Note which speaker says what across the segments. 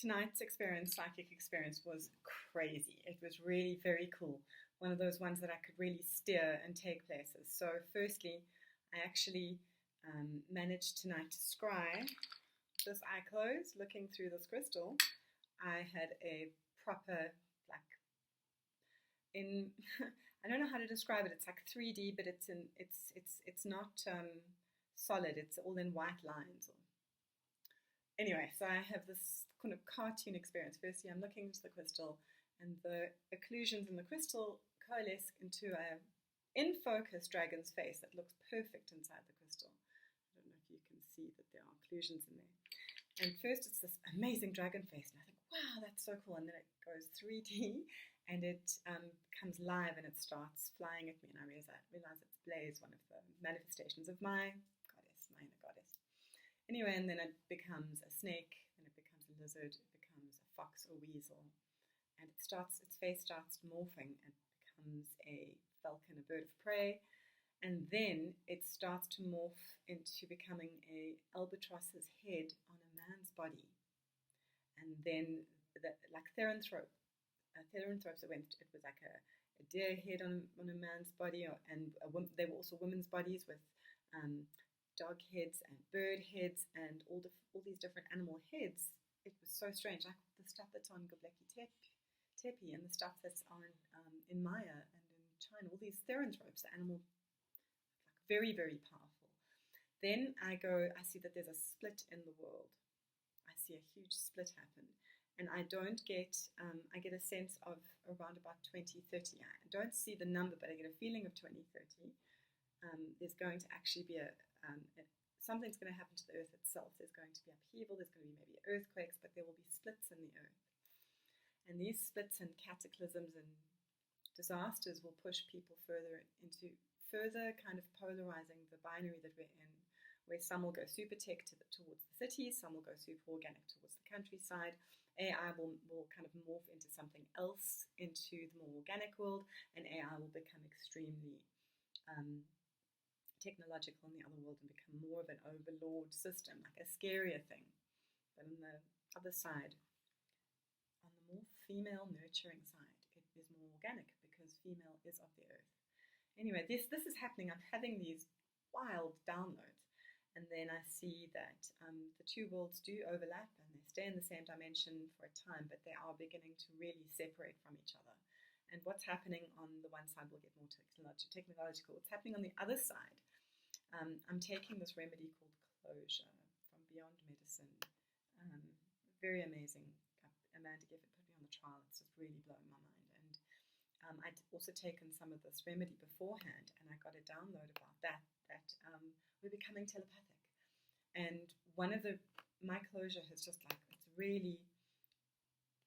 Speaker 1: tonight's experience, psychic experience, was crazy. It was really very cool. One of those ones that I could really steer and take places. So firstly, I actually managed tonight to scry this eye closed, looking through this crystal. I had a proper, like, in I don't know how to describe it. It's like 3D, but it's not solid. It's all in white lines. Anyway, so I have this kind of cartoon experience. Firstly, I'm looking into the crystal, and the occlusions in the crystal coalesce into a in-focus dragon's face that looks perfect inside the crystal. I don't know if you can see that there are occlusions in there. And first it's this amazing dragon face, and I think, wow, that's so cool. And then it goes 3D, and it becomes live, and it starts flying at me, and I realize it's Blaze, one of the manifestations of my goddess, my inner goddess. Anyway, and then it becomes a snake, and it becomes a lizard, it becomes a fox or weasel, and its face starts morphing and becomes a falcon, a bird of prey, and then it starts to morph into becoming a albatross's head on a man's body, and then like Theranthropes, it was like a deer head on a man's body, and they were also women's bodies with dog heads and bird heads and all these different animal heads. It was so strange, like the stuff that's on Göbekli Tepe and the stuff that's on in Maya and in China, all these Theranthropes, the animal, like very, very powerful. Then I see that there's a split in the world. I see a huge split happen. And I get a sense of around about 2030. I don't see the number, but I get a feeling of 2030. There's going to actually be something's going to happen to the earth itself. There's going to be upheaval, there's going to be maybe earthquakes, but there will be splits in the earth. And these splits and cataclysms and disasters will push people further kind of polarizing the binary that we're in, where some will go super tech towards the cities, some will go super organic towards the countryside. AI will kind of morph into something else, into the more organic world, and AI will become extremely technological in the other world and become more of an overlord system, like a scarier thing. But on the other side, on the more female nurturing side, it is more organic because female is of the earth. Anyway, this is happening. I'm having these wild downloads, and then I see that the two worlds do overlap and they stay in the same dimension for a time, but they are beginning to really separate from each other. And what's happening on the one side will get more technological. What's happening on the other side, I'm taking this remedy called closure from Beyond Medicine. Very amazing. Amanda Gifford put me on the trial. It's just really blowing my mind. And I'd also taken some of this remedy beforehand, and I got a download about that we're becoming telepathic. And my closure has just it's really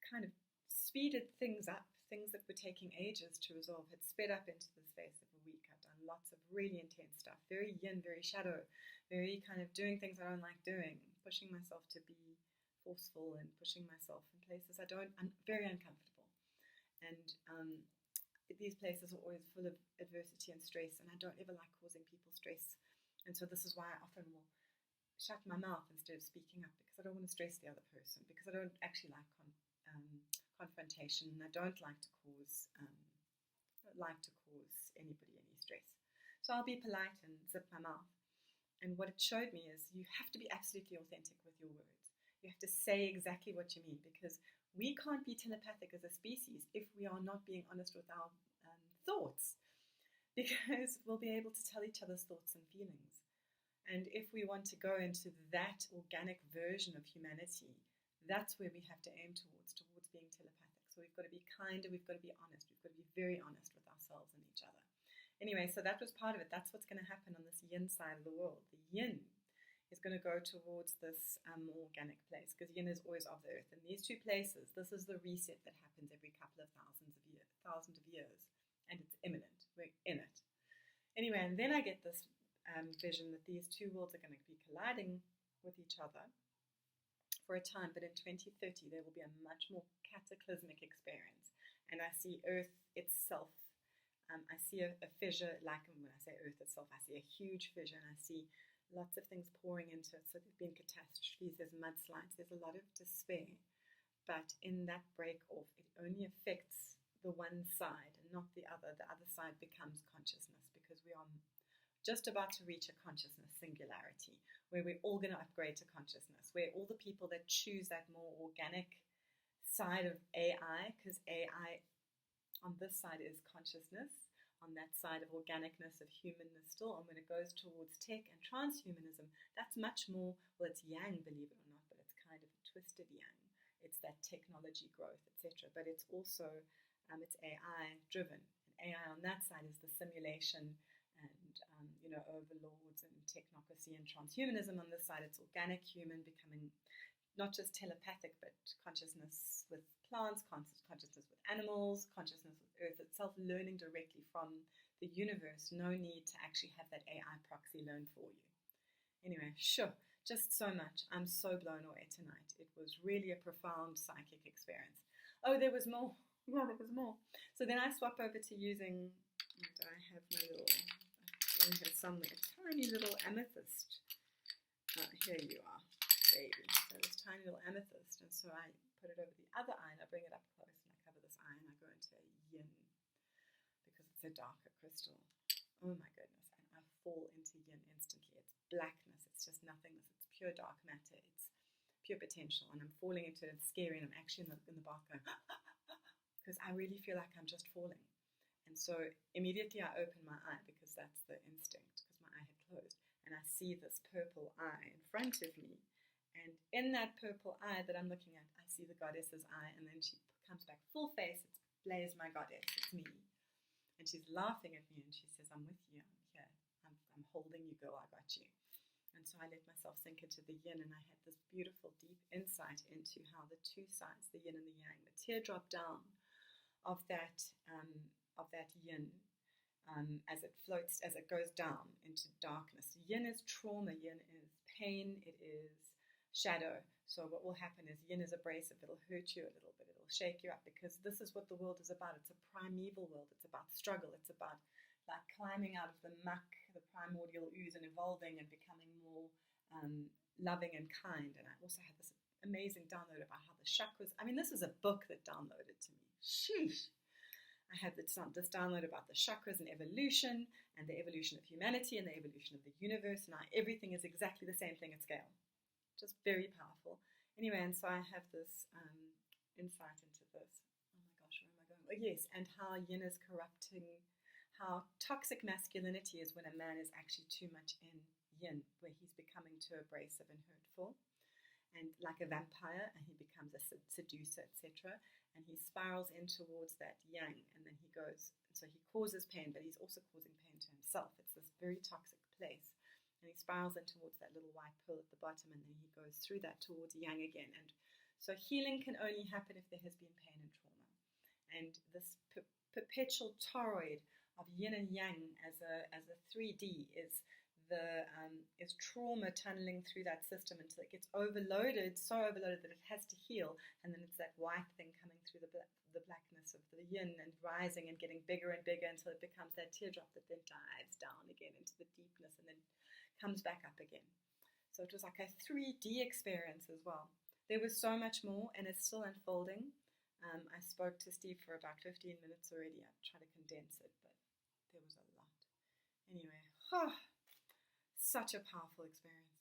Speaker 1: kind of speeded things up. Things that were taking ages to resolve had sped up into the space of a week. I've done lots of really intense stuff, very yin, very shadow, very kind of doing things I don't like doing, pushing myself to be forceful and pushing myself in places I'm very uncomfortable. And these places are always full of adversity and stress, and I don't ever like causing people stress. And so this is why I often will shut my mouth instead of speaking up, because I don't want to stress the other person, because I don't actually like confrontation, and I don't like to cause anybody any stress. So I'll be polite and zip my mouth. And what it showed me is you have to be absolutely authentic with your words. You have to say exactly what you mean, because we can't be telepathic as a species if we are not being honest with our thoughts, because we'll be able to tell each other's thoughts and feelings. And if we want to go into that organic version of humanity, that's where we have to aim towards being telepathic. So we've got to be kinder, we've got to be honest, we've got to be very honest with ourselves and each other. Anyway, so that was part of it. That's what's going to happen on this yin side of the world. The yin is going to go towards this more organic place, because yin is always of the earth. And these two places, this is the reset that happens every couple of thousand of years, and it's imminent. We're in it. Anyway, and then I get this vision that these two worlds are going to be colliding with each other for a time, but in 2030 there will be a much more cataclysmic experience. And I see Earth itself, I see a fissure, like when I say Earth itself, I see a huge fissure, and I see lots of things pouring into it. So there's been catastrophes, there's mudslides, there's a lot of despair. but in that break off, it only affects the one side and not the other. The other side becomes consciousness, because we are just about to reach a consciousness singularity where we're all going to upgrade to consciousness, where all the people that choose that more organic side of AI, because AI on this side is consciousness, on that side of organicness, of humanness still, and when it goes towards tech and transhumanism, that's much more, well, it's yang, believe it or not, but it's kind of a twisted yang. It's that technology growth, etc. But it's also, it's AI driven. And AI on that side is the simulation and, overlords and technocracy and transhumanism. On this side, it's organic human becoming not just telepathic, but consciousness with plants, consciousness with animals, consciousness with Earth itself, learning directly from the universe. No need to actually have that AI proxy learn for you. Anyway, sure, just so much. I'm so blown away tonight. It was really a profound psychic experience. Oh, there was more. Yeah, there was more. So then I swap over to using, and I have my little, in here somewhere, tiny little amethyst. Here you are. Baby. So this tiny little amethyst, and so I put it over the other eye and I bring it up close and I cover this eye and I go into a yin because it's a darker crystal. Oh my goodness, and I fall into yin instantly. It's blackness, it's just nothingness, it's pure dark matter, it's pure potential, and I'm falling into it. It's scary, and I'm actually in the bath going because I really feel like I'm just falling. And so immediately I open my eye because that's the instinct, because my eye had closed, and I see this purple eye in front of me. And in that purple eye that I'm looking at, I see the goddess's eye, and then she comes back full face. It's Blaze, my goddess, it's me. And she's laughing at me, and she says, I'm with you, I'm here, I'm holding you, girl, I got you. And so I let myself sink into the yin, and I had this beautiful, deep insight into how the two sides, the yin and the yang, the teardrop down of that yin, as it floats, as it goes down into darkness. Yin is trauma, yin is pain, it is shadow. So what will happen is yin is abrasive. It'll hurt you a little bit. It'll shake you up, because this is what the world is about. It's a primeval world. It's about struggle. It's about like climbing out of the muck, the primordial ooze, and evolving and becoming more loving and kind. And I also had this amazing download about how the chakras, I mean, this is a book that downloaded to me. Sheesh. I had this download about the chakras and evolution, and the evolution of humanity and the evolution of the universe. Now everything is exactly the same thing at scale. Just very powerful. Anyway, and so I have this insight into this. Oh my gosh, where am I going? Oh, yes, and how yin is corrupting, how toxic masculinity is when a man is actually too much in yin, where he's becoming too abrasive and hurtful, and like a vampire, and he becomes a seducer, etc. And he spirals in towards that yang, and then he goes, so he causes pain, but he's also causing pain to himself. It's this very toxic place. And he spirals in towards that little white pearl at the bottom, and then he goes through that towards yang again. And so healing can only happen if there has been pain and trauma. And this perpetual toroid of yin and yang as a 3D is trauma tunneling through that system until it gets overloaded, so overloaded that it has to heal. And then it's that white thing coming through the blackness of the yin and rising and getting bigger and bigger until it becomes that teardrop that then dives down again into the deepness and then comes back up again. So it was like a 3D experience as well. There was so much more, and it's still unfolding. I spoke to Steve for about 15 minutes already. I tried to condense it, but there was a lot. Anyway, such a powerful experience.